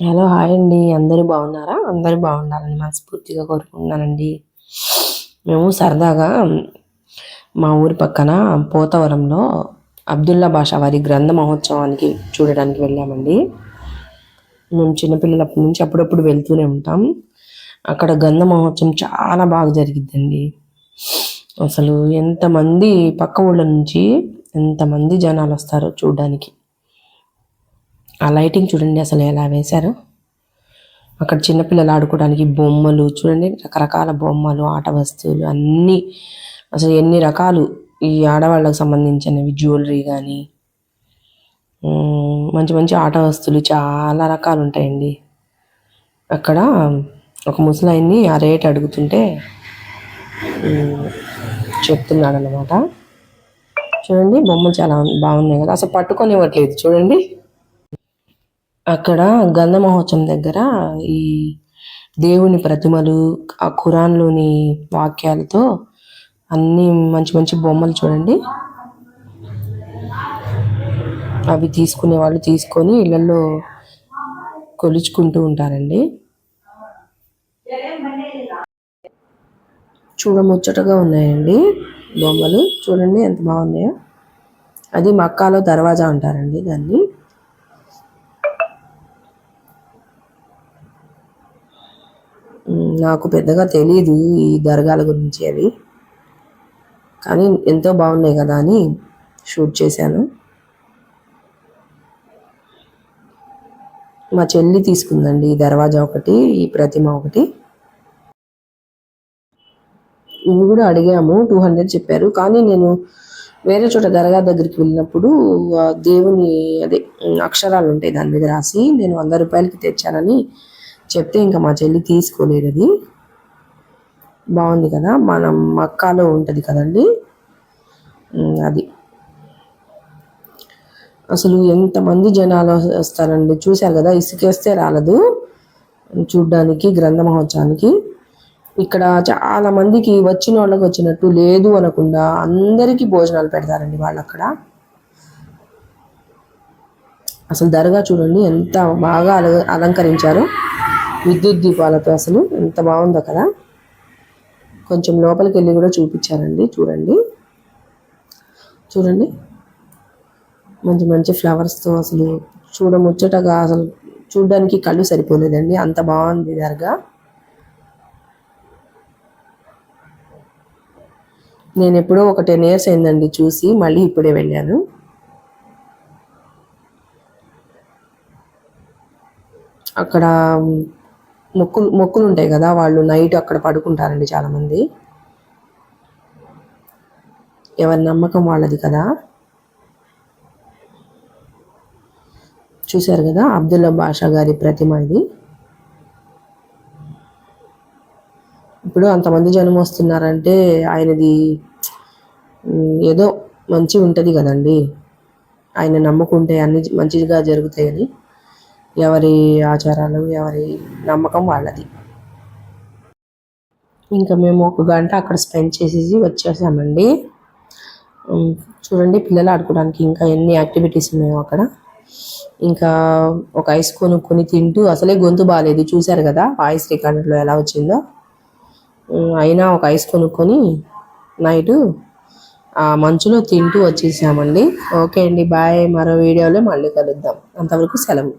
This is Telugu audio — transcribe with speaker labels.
Speaker 1: హలో హాయ్ అండి. అందరూ బాగున్నారా? అందరూ బాగుండాలని మనస్ఫూర్తిగా కోరుకుంటున్నానండి. మేము సరదాగా మా ఊరి పక్కన పోతవరంలో అబ్దుల్లా భాషా వారి గ్రంథ మహోత్సవానికి చూడడానికి వెళ్ళామండి. మేము చిన్నపిల్లలప్పటి నుంచి అప్పుడప్పుడు వెళ్తూనే ఉంటాం. అక్కడ గ్రంథ మహోత్సవం చాలా బాగా జరిగిద్దండి. అసలు ఎంతమంది పక్క ఊళ్ళ నుంచి ఎంతమంది జనాలు వస్తారో చూడడానికి. ఆ లైటింగ్ చూడండి అసలు ఎలా వేశారో. అక్కడ చిన్నపిల్లలు ఆడుకోవడానికి బొమ్మలు చూడండి, రకరకాల బొమ్మలు, ఆట వస్తువులు అన్నీ. అసలు ఎన్ని రకాలు ఈ ఆడవాళ్ళకు సంబంధించినవి, జ్యువెలరీ కానీ మంచి మంచి ఆట వస్తువులు చాలా రకాలు ఉంటాయండి. అక్కడ ఒక ముసలాయన్ని ఆ రేట్ అడుగుతుంటే చెప్తున్నాడు అన్నమాట. చూడండి బొమ్మలు చాలా బాగున్నాయి కదా, అసలు పట్టుకొనివ్వట్లేదు చూడండి. అక్కడ గంధ మహోత్సవం దగ్గర ఈ దేవుని ప్రతిమలు, ఆ ఖురాన్లోని వాక్యాలతో అన్నీ మంచి మంచి బొమ్మలు చూడండి. అవి తీసుకునే వాళ్ళు తీసుకొని ఇళ్ళల్లో కొలుచుకుంటూ ఉంటారండి. చూడముచ్చటగా ఉన్నాయండి బొమ్మలు. చూడండి ఎంత బాగున్నాయో. అది మక్కాలో దర్వాజా అంటారండి దాన్ని. నాకు పెద్దగా తెలియదు ఈ దర్గాల గురించి అవి, కానీ ఎంతో బాగున్నాయి కదా అని షూట్ చేశాను. మా చెల్లి తీసుకుందండి ఈ దర్వాజా ఒకటి, ఈ ప్రతిమ ఒకటి. ఇవి కూడా అడిగాము, 200 చెప్పారు. కానీ నేను వేరే చోట దర్గా దగ్గరికి వెళ్ళినప్పుడు దేవుని అదే అక్షరాలు ఉంటాయి దాని మీద రాసి, నేను 100 రూపాయలకి తెచ్చానని చెప్తే ఇంకా మా చెల్లి తీసుకోలేదు. అది బాగుంది కదా, మనం మక్కాలో ఉంటుంది కదండి అది. అసలు ఎంతమంది జనాలు వస్తారండి, చూశారు కదా, ఇసుకేస్తే రాలదు చూడ్డానికి గ్రంథ మహోత్సవానికి. ఇక్కడ చాలా మందికి వచ్చిన వాళ్ళకి వచ్చినట్టు లేదు అనకుండా అందరికీ భోజనాలు పెడతారండి వాళ్ళు అక్కడ. అసలు దర్గా చూడండి ఎంత బాగా అలంకరించారు విద్యుత్ దీపాలతో. అసలు ఎంత బాగుందో కదా. కొంచెం లోపలికి వెళ్ళి కూడా చూపించారండి. చూడండి చూడండి మంచి మంచి ఫ్లవర్స్తో అసలు చూడముచ్చటగా, అసలు చూడడానికి కళ్ళు సరిపోలేదండి, అంత బాగుంది దర్గా. నేను ఎప్పుడో ఒక 10 years అయిందండి చూసి, మళ్ళీ ఇప్పుడే వెళ్ళాను. అక్కడ మొక్కులు ఉంటాయి కదా, వాళ్ళు నైట్ అక్కడ పడుకుంటారండి చాలామంది. ఎవరి నమ్మకం వాళ్ళది కదా. చూశారు కదా అబ్దుల్లా భాషా గారి ప్రతిమ ఇది. ఇప్పుడు అంతమంది జనం వస్తున్నారంటే ఆయనది ఏదో మంచి ఉంటుంది కదండి. ఆయన నమ్ముకుంటే అన్ని మంచిగా జరుగుతాయని. ఎవరి ఆచారాలు, ఎవరి నమ్మకం వాళ్ళది. ఇంకా మేము 1 గంట అక్కడ స్పెండ్ చేసేసి వచ్చేసామండి. చూడండి పిల్లలు ఆడుకోవడానికి ఇంకా ఎన్ని యాక్టివిటీస్ ఉన్నాయో అక్కడ. ఇంకా ఒక ఐస్ కొనుక్కొని తింటూ, అసలే గొంతు బాగాలేదు చూశారు కదా వాయిస్ రికార్డర్లో ఎలా వచ్చిందో. అయినా ఒక ఐస్ కొనుక్కొని నైటు ఆ మంచులో తింటూ వచ్చేసామండి. ఓకే అండి, బాయ్. మరో వీడియోలో మళ్ళీ కలుద్దాం. అంతవరకు సెలవు.